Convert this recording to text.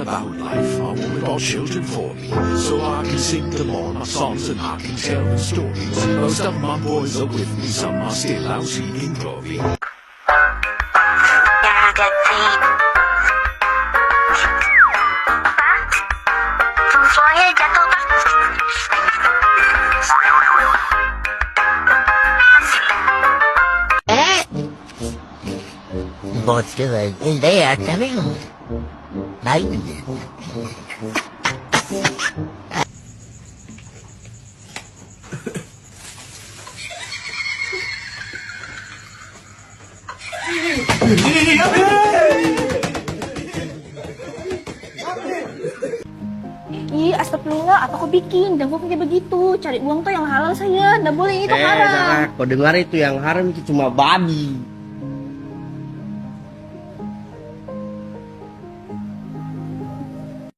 about life. I want about children for me, so I can sing them all my songs and I can tell them stories. Most of my boys are with me, some are still out seeking glory. Suaranya jatuh. Bocce idea también. Ay. Ih, astagfirullah, apa kau bikin? Jangan kau kayak begitu. Cari uang tuh yang halal saya, nggak boleh itu haram. Kau dengar itu yang haram itu cuma babi.